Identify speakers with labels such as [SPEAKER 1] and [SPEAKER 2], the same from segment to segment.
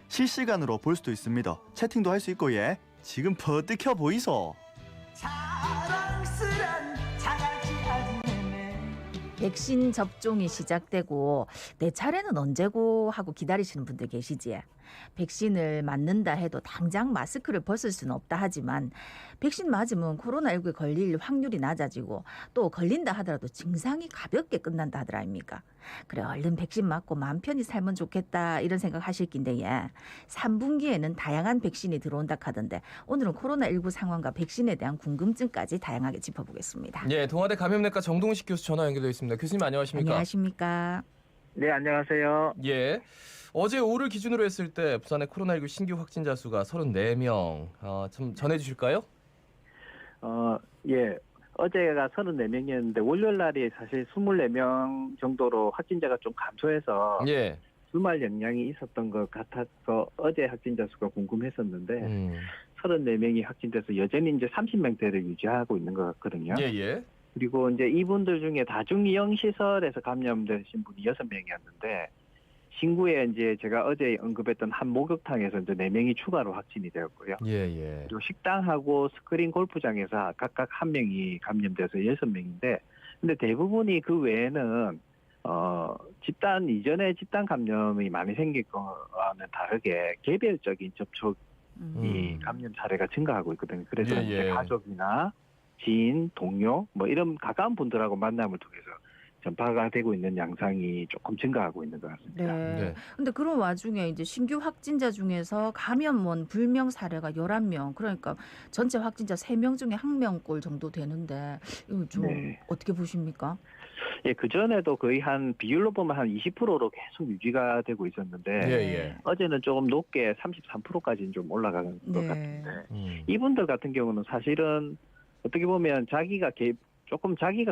[SPEAKER 1] 실시간으로 볼 수도 있습니다. 채팅도 할 수 있고 예. 지금 버뜩혀 보이소.
[SPEAKER 2] 자랑스런 자갈치 아지매매.
[SPEAKER 3] 백신 접종이 시작되고 내 차례는 언제고 하고 기다리시는 분들 계시지. 백신을 맞는다 해도 당장 마스크를 벗을 수는 없다 하지만 백신 맞으면 코로나19에 걸릴 확률이 낮아지고 또 걸린다 하더라도 증상이 가볍게 끝난다 하더라 아닙니까? 그래 얼른 백신 맞고 마음 편히 살면 좋겠다 이런 생각 하실 낀데 예. 3분기에는 다양한 백신이 들어온다 하던데 오늘은 코로나19 상황과 백신에 대한 궁금증까지 다양하게 짚어보겠습니다.
[SPEAKER 4] 예, 동아대 감염내과 정동식 교수 전화 연결되어 있습니다. 교수님 안녕하십니까?
[SPEAKER 3] 안녕하십니까?
[SPEAKER 5] 네, 안녕하세요.
[SPEAKER 4] 예. 어제 오를 기준으로 했을 때 부산의 코로나19 신규 확진자 수가 34명. 좀 전해 주실까요?
[SPEAKER 5] 예. 어제가 34명이었는데 월요일 날이 사실 24명 정도로 확진자가 좀 감소해서
[SPEAKER 4] 예.
[SPEAKER 5] 주말 영향이 있었던 것 같아서 어제 확진자 수가 궁금했었는데 34명이 확진돼서 여전히 이제 30명대를 유지하고 있는 것 같거든요.
[SPEAKER 4] 예, 예.
[SPEAKER 5] 그리고 이제 이분들 중에 다중이용 시설에서 감염되신 분이 6명이었는데 신구에 이제 제가 어제 언급했던 한 목욕탕에서 이제 4명이 추가로 확진이 되었고요.
[SPEAKER 4] 예, 예.
[SPEAKER 5] 그리고 식당하고 스크린 골프장에서 각각 1명이 감염돼서 6명인데, 근데 대부분이 그 외에는, 이전에 집단 감염이 많이 생길 거와는 다르게 개별적인 접촉이 감염 사례가 증가하고 있거든요. 그래서
[SPEAKER 4] 예,
[SPEAKER 5] 이제
[SPEAKER 4] 예.
[SPEAKER 5] 가족이나 지인, 동료, 뭐 이런 가까운 분들하고 만남을 통해서 전파가 되고 있는 양상이 조금 증가하고 있는 것 같습니다.
[SPEAKER 3] 네.
[SPEAKER 4] 네.
[SPEAKER 3] 근데 그런 와중에 이제 신규 확진자 중에서 감염원 불명 사례가 11명. 그러니까 전체 확진자 3명 중에 1명꼴 정도 되는데 이거 좀
[SPEAKER 5] 네.
[SPEAKER 3] 어떻게 보십니까?
[SPEAKER 5] 예, 그전에도 거의 한 비율로 보면 한 20%로 계속 유지가 되고 있었는데,
[SPEAKER 4] 예, 예.
[SPEAKER 5] 어제는 조금 높게 33%까지는 좀 올라간 것
[SPEAKER 3] 네.
[SPEAKER 5] 같은데, 이분들 같은 경우는 사실은 어떻게 보면 자기가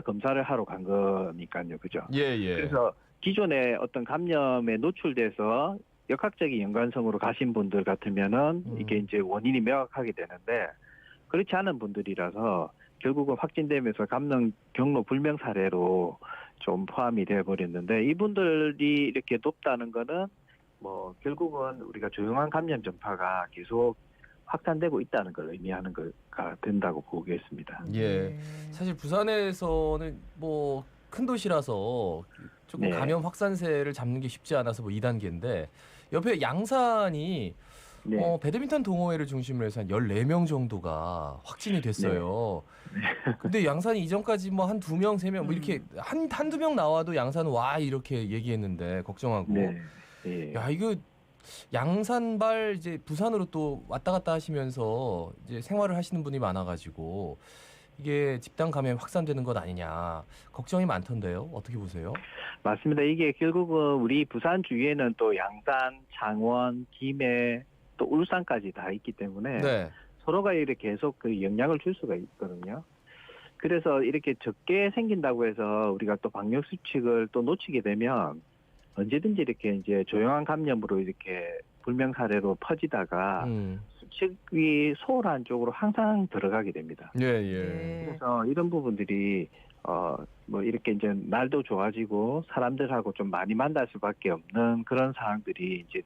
[SPEAKER 5] 검사를 하러 간 거니까요. 그죠?
[SPEAKER 4] 예, 예.
[SPEAKER 5] 그래서 기존에 어떤 감염에 노출돼서 역학적인 연관성으로 가신 분들 같으면은 이게 이제 원인이 명확하게 되는데 그렇지 않은 분들이라서 결국은 확진되면서 감염 경로 불명 사례로 좀 포함이 되어 버렸는데 이분들이 이렇게 높다는 거는 뭐 결국은 우리가 조용한 감염 전파가 계속 확산되고 있다는 걸 의미하는 거가 된다고 보겠습니다.
[SPEAKER 4] 예.
[SPEAKER 3] 네.
[SPEAKER 4] 사실 부산에서는 뭐 큰 도시라서 조금
[SPEAKER 5] 네.
[SPEAKER 4] 감염 확산세를 잡는 게 쉽지 않아서 뭐 2단계인데 옆에 양산이
[SPEAKER 5] 네.
[SPEAKER 4] 배드민턴 동호회를 중심으로 해서 한 14명 정도가 확진이 됐어요. 근데 양산이 이전까지 뭐 한 2명, 3명 뭐 이렇게 한두 명 나와도 양산은 와 이렇게 얘기했는데 걱정하고.
[SPEAKER 5] 네. 예.
[SPEAKER 4] 야, 이거 양산발 이제 부산으로 또 왔다 갔다 하시면서 이제 생활을 하시는 분이 많아가지고 이게 집단 감염 확산되는 것 아니냐 걱정이 많던데요. 어떻게 보세요?
[SPEAKER 5] 맞습니다. 이게 결국은 우리 부산 주위에는 또 양산, 창원, 김해, 또 울산까지 다 있기 때문에
[SPEAKER 4] 네.
[SPEAKER 5] 서로가 이렇게 계속 그 영향을 줄 수가 있거든요. 그래서 이렇게 적게 생긴다고 해서 우리가 또 방역 수칙을 또 놓치게 되면 언제든지 이렇게 이제 조용한 감염으로 이렇게 불명 사례로 퍼지다가 수칙이 소홀한 쪽으로 항상 들어가게 됩니다.
[SPEAKER 4] 예, 예.
[SPEAKER 3] 네.
[SPEAKER 5] 그래서 이런 부분들이 뭐 이렇게 이제 날도 좋아지고 사람들하고 좀 많이 만날 수밖에 없는 그런 상황들이 이제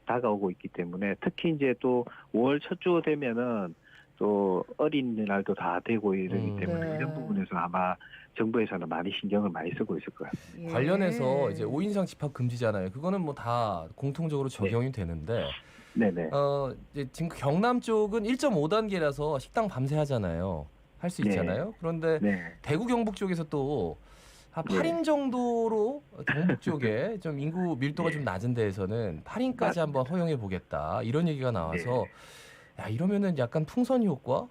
[SPEAKER 5] 다가오고 있기 때문에 특히 이제 또 5월 첫 주 되면은 또 어린이날도 다 되고 이러기 때문에
[SPEAKER 3] 네.
[SPEAKER 5] 이런 부분에서 아마 정부에서는 많이 신경을 많이 쓰고 있을 것 같습니다.
[SPEAKER 3] 예.
[SPEAKER 4] 관련해서 이제 5인 이상 집합 금지잖아요. 그거는 뭐 다 공통적으로 적용이 되는데
[SPEAKER 5] 네네.
[SPEAKER 4] 이제 지금 경남 쪽은 1.5단계라서 식당 밤새 하잖아요. 할 수
[SPEAKER 5] 네.
[SPEAKER 4] 있잖아요. 그런데
[SPEAKER 5] 네.
[SPEAKER 4] 대구 경북 쪽에서 또 한 8인 정도로 경북 쪽에 좀 인구 밀도가
[SPEAKER 5] 네.
[SPEAKER 4] 좀 낮은 데에서는 8인까지 한번 허용해 보겠다. 이런 얘기가 나와서 야, 이러면은 약간 풍선 효과?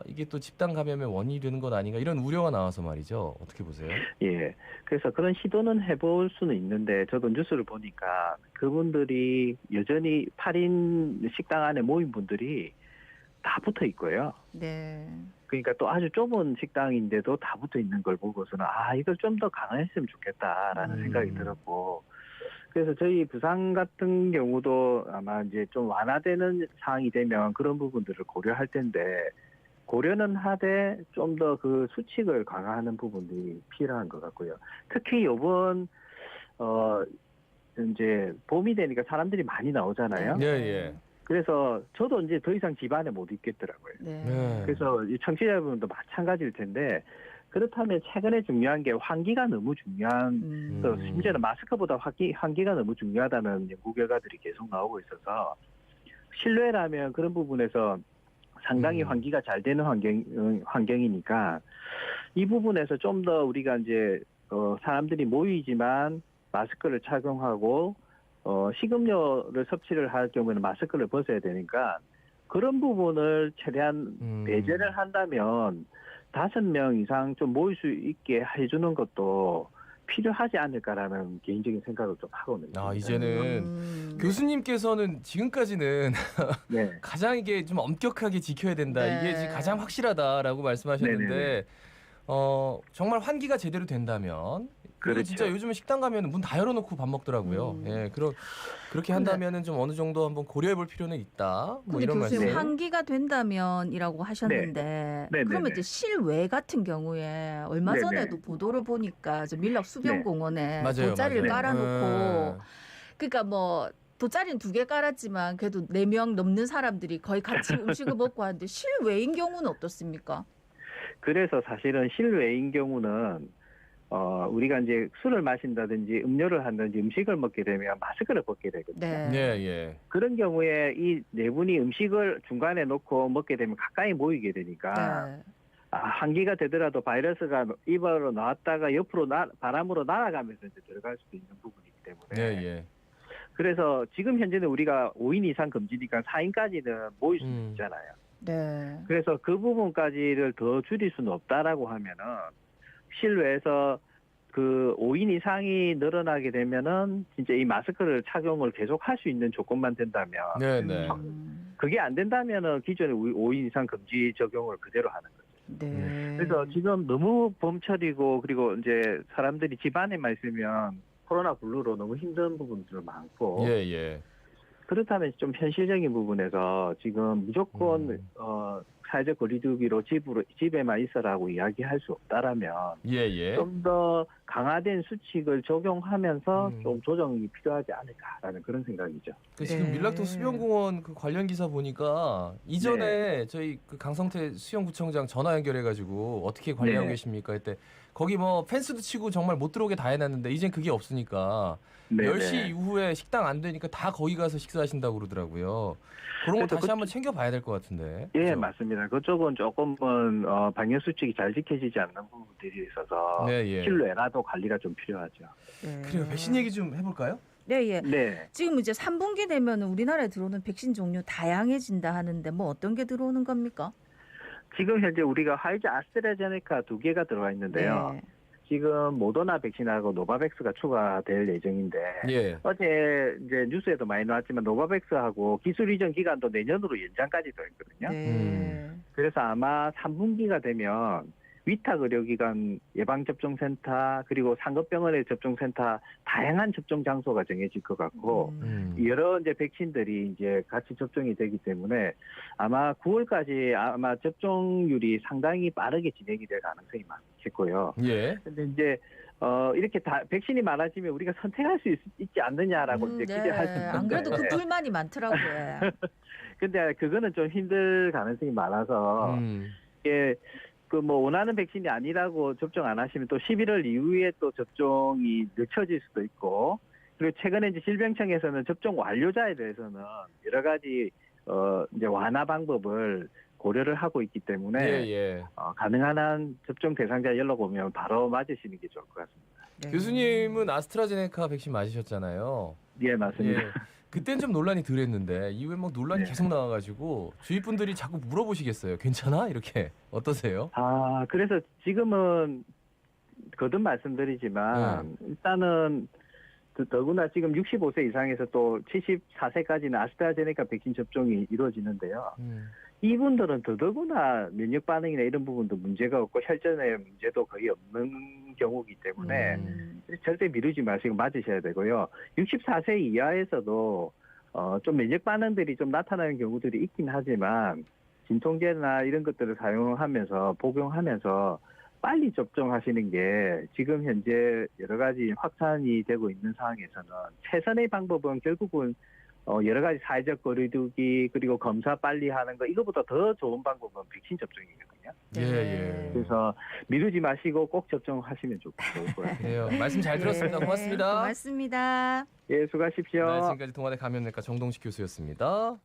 [SPEAKER 4] 이게 또 집단 감염의 원인이 되는 것 아닌가 이런 우려가 나와서 말이죠. 어떻게 보세요?
[SPEAKER 5] 예. 그래서 그런 시도는 해볼 수는 있는데 저도 뉴스를 보니까 그분들이 여전히 8인 식당 안에 모인 분들이 다 붙어 있고요.
[SPEAKER 3] 네.
[SPEAKER 5] 그러니까 또 아주 좁은 식당인데도 다 붙어 있는 걸 보고서는 이걸 좀 더 강화했으면 좋겠다라는 생각이 들었고 그래서 저희 부산 같은 경우도 아마 이제 좀 완화되는 상황이 되면 그런 부분들을 고려할 텐데 고려는 하되 좀 더 그 수칙을 강화하는 부분이 필요한 것 같고요. 특히 이번 이제 봄이 되니까 사람들이 많이 나오잖아요.
[SPEAKER 4] 예, 예.
[SPEAKER 5] 그래서 저도 이제 더 이상 집 안에 못 있겠더라고요.
[SPEAKER 3] 네.
[SPEAKER 4] 네.
[SPEAKER 5] 그래서 이 청취자분도 마찬가지일 텐데 그렇다면 최근에 중요한 게 환기가 너무 중요한 또 심지어는 마스크보다 환기가 너무 중요하다는 연구 결과들이 계속 나오고 있어서 실내라면 그런 부분에서 상당히 환기가 잘 되는 환경이니까 이 부분에서 좀 더 우리가 이제 사람들이 모이지만 마스크를 착용하고 식음료를 섭취를 할 경우에는 마스크를 벗어야 되니까 그런 부분을 최대한 배제를 한다면 5명 이상 좀 모일 수 있게 해주는 것도 필요하지 않을까라는 개인적인 생각을 좀 하거든요.
[SPEAKER 4] 아, 이제는 교수님께서는 지금까지는
[SPEAKER 5] 네.
[SPEAKER 4] 가장 이게 좀 엄격하게 지켜야 된다.
[SPEAKER 3] 네.
[SPEAKER 4] 이게 지금 가장 확실하다라고 말씀하셨는데
[SPEAKER 5] 네네네.
[SPEAKER 4] 정말 환기가 제대로 된다면
[SPEAKER 5] 그렇죠.
[SPEAKER 4] 진짜 요즘은 식당 가면 문 다 열어놓고 밥 먹더라고요. 예, 그렇게 한다면은 좀 어느 정도 한번 고려해볼 필요는 있다. 뭐
[SPEAKER 3] 근데
[SPEAKER 4] 이런
[SPEAKER 3] 교수님
[SPEAKER 4] 말씀.
[SPEAKER 3] 환기가 된다면이라고 하셨는데
[SPEAKER 5] 네,
[SPEAKER 3] 그러면
[SPEAKER 5] 네,
[SPEAKER 3] 이제 실외 같은 경우에 얼마
[SPEAKER 5] 네,
[SPEAKER 3] 전에도
[SPEAKER 5] 네.
[SPEAKER 3] 보도를 보니까 저 밀락 수변공원에
[SPEAKER 4] 맞아요,
[SPEAKER 3] 돗자리를
[SPEAKER 4] 맞아요.
[SPEAKER 3] 깔아놓고 그러니까 뭐 돗자리는 2개 깔았지만 그래도 4명 넘는 사람들이 거의 같이 음식을 먹고 하는데 실외인 경우는 어떻습니까?
[SPEAKER 5] 그래서 사실은 실외인 경우는 우리가 이제 술을 마신다든지 음료를 한다든지 음식을 먹게 되면 마스크를 벗게 되거든요.
[SPEAKER 3] 네.
[SPEAKER 4] 예, 예.
[SPEAKER 5] 그런 경우에 이 네 분이 음식을 중간에 놓고 먹게 되면 가까이 모이게 되니까
[SPEAKER 3] 네.
[SPEAKER 5] 환기가 되더라도 바이러스가 입으로 나왔다가 옆으로 바람으로 날아가면서 이제 들어갈 수도 있는 부분이기 때문에
[SPEAKER 4] 예, 예.
[SPEAKER 5] 그래서 지금 현재는 우리가 5인 이상 금지니까 4인까지는 모일 수 있잖아요.
[SPEAKER 3] 네.
[SPEAKER 5] 그래서 그 부분까지를 더 줄일 수는 없다라고 하면은 실외에서 그 5인 이상이 늘어나게 되면은 진짜 이 마스크를 착용을 계속 할 수 있는 조건만 된다면
[SPEAKER 4] 네, 네.
[SPEAKER 5] 그게 안 된다면은 기존의 5인 이상 금지 적용을 그대로 하는 거죠.
[SPEAKER 3] 네.
[SPEAKER 5] 그래서 지금 너무 봄철이고 그리고 이제 사람들이 집 안에만 있으면 코로나 블루로 너무 힘든 부분들 많고
[SPEAKER 4] 예, 예.
[SPEAKER 5] 그렇다면 좀 현실적인 부분에서 지금 무조건 사회적 거리두기로 집에만 있어라고 이야기할 수 없다라면
[SPEAKER 4] 예, 예.
[SPEAKER 5] 좀 더 강화된 수칙을 적용하면서 좀 조정이 필요하지 않을까라는 그런 생각이죠.
[SPEAKER 4] 지금
[SPEAKER 3] 네.
[SPEAKER 4] 밀락동 수변공원 그 관련 기사 보니까 이전에 저희 그 강성태 수영구청장 전화 연결해가지고 어떻게 관리하고
[SPEAKER 5] 네.
[SPEAKER 4] 계십니까 했대. 거기 뭐 펜스도 치고 정말 못 들어오게 다 해놨는데 이젠 그게 없으니까
[SPEAKER 5] 네,
[SPEAKER 4] 10시
[SPEAKER 5] 네.
[SPEAKER 4] 이후에 식당 안 되니까 다 거기 가서 식사하신다고 그러더라고요. 그런 거
[SPEAKER 5] 그래서
[SPEAKER 4] 다시 한번 챙겨봐야 될 것 같은데.
[SPEAKER 5] 예,
[SPEAKER 4] 그죠?
[SPEAKER 5] 맞습니다. 그쪽은 조금은 방역 수칙이 잘 지켜지지 않는 부분들이 있어서
[SPEAKER 4] 네, 예.
[SPEAKER 5] 실내라도 관리가 좀 필요하죠.
[SPEAKER 3] 네.
[SPEAKER 4] 그래요. 백신 얘기 좀 해볼까요?
[SPEAKER 3] 네, 예.
[SPEAKER 5] 네.
[SPEAKER 3] 지금 이제 3분기 되면 우리나라에 들어오는 백신 종류 다양해진다 하는데 뭐 어떤 게 들어오는 겁니까?
[SPEAKER 5] 지금 현재 우리가 화이자 아스트라제네카 2개가 들어와 있는데요.
[SPEAKER 3] 네.
[SPEAKER 5] 지금 모더나 백신하고 노바백스가 추가될 예정인데
[SPEAKER 4] 예.
[SPEAKER 5] 어제 이제 뉴스에도 많이 나왔지만 노바백스하고 기술 이전 기간도 내년으로 연장까지 더 있거든요.
[SPEAKER 3] 네.
[SPEAKER 5] 그래서 아마 3분기가 되면 위탁 의료기관 예방접종센터 그리고 상급병원의 접종센터 다양한 접종 장소가 정해질 것 같고 여러 이제 백신들이 이제 같이 접종이 되기 때문에 아마 9월까지 아마 접종률이 상당히 빠르게 진행이 될 가능성이 많겠고요.
[SPEAKER 4] 예.
[SPEAKER 5] 근데 이제 이렇게 다 백신이 많아지면 우리가 선택할 수 있지 않느냐라고 이제 기대할 수 있는데
[SPEAKER 3] 안 그래도 그 불만이 많더라고요.
[SPEAKER 5] 근데 그거는 좀 힘들 가능성이 많아서 이게 그 뭐 원하는 백신이 아니라고 접종 안 하시면 또 11월 이후에 또 접종이 늦춰질 수도 있고 그리고 최근에 이제 질병청에서는 접종 완료자에 대해서는 여러 가지 이제 완화 방법을 고려를 하고 있기 때문에
[SPEAKER 4] 예, 예.
[SPEAKER 5] 가능한 한 접종 대상자 연락 오면 바로 맞으시는 게 좋을 것 같습니다.
[SPEAKER 3] 네.
[SPEAKER 4] 교수님은 아스트라제네카 백신 맞으셨잖아요.
[SPEAKER 5] 예, 맞습니다.
[SPEAKER 4] 예. 그땐 좀 논란이 덜했는데 이후에 막 논란이
[SPEAKER 5] 네.
[SPEAKER 4] 계속 나와가지고 주위 분들이 자꾸 물어보시겠어요. 괜찮아? 이렇게 어떠세요?
[SPEAKER 5] 그래서 지금은 거듭 말씀드리지만 일단은 더구나 지금 65세 이상에서 또 74세까지는 아스트라제네카 백신 접종이 이루어지는데요. 이분들은 더더구나 면역 반응이나 이런 부분도 문제가 없고 혈전에 문제도 거의 없는 경우이기 때문에 절대 미루지 마시고 맞으셔야 되고요. 64세 이하에서도 좀 면역 반응들이 좀 나타나는 경우들이 있긴 하지만 진통제나 이런 것들을 사용하면서 복용하면서 빨리 접종하시는 게 지금 현재 여러 가지 확산이 되고 있는 상황에서는 최선의 방법은 결국은 여러 가지 사회적 거리두기 그리고 검사 빨리 하는 거 이거보다 더 좋은 방법은 백신 접종이거든요.
[SPEAKER 4] 예, 예.
[SPEAKER 5] 그래서 미루지 마시고 꼭 접종하시면 좋을 것 같아요.
[SPEAKER 4] 그래요. 말씀 잘 들었습니다.
[SPEAKER 3] 네,
[SPEAKER 4] 고맙습니다.
[SPEAKER 3] 고맙습니다.
[SPEAKER 5] 예, 수고하십시오.
[SPEAKER 4] 네, 지금까지 동아대 감염내과 정동식 교수였습니다.